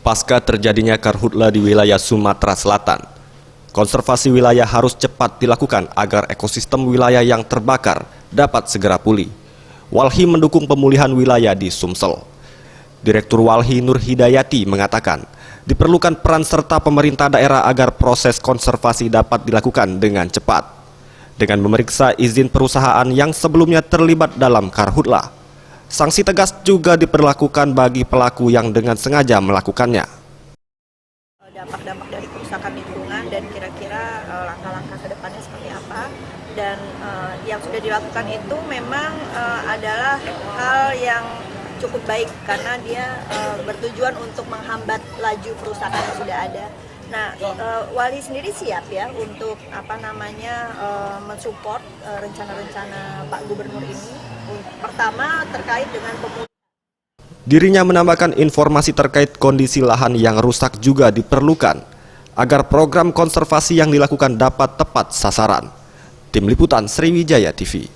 Pasca terjadinya karhutla di wilayah Sumatera Selatan, konservasi wilayah harus cepat dilakukan agar ekosistem wilayah yang terbakar dapat segera pulih. Walhi mendukung pemulihan wilayah di Sumsel. Direktur Walhi Nur Hidayati mengatakan, diperlukan peran serta pemerintah daerah agar proses konservasi dapat dilakukan dengan cepat. Dengan memeriksa izin perusahaan yang sebelumnya terlibat dalam karhutla. Sanksi tegas juga diberlakukan bagi pelaku yang dengan sengaja melakukannya. Dampak-dampak dari kerusakan lingkungan dan kira-kira langkah-langkah ke depannya seperti apa. Dan yang sudah dilakukan itu memang adalah hal yang cukup baik karena dia bertujuan untuk menghambat laju kerusakan yang sudah ada. Nah, Walhi sendiri siap ya untuk mensupport rencana-rencana Pak Gubernur ini. Pertama terkait dengan pemulihan. Dirinya menambahkan informasi terkait kondisi lahan yang rusak juga diperlukan agar program konservasi yang dilakukan dapat tepat sasaran. Tim Liputan Sriwijaya TV.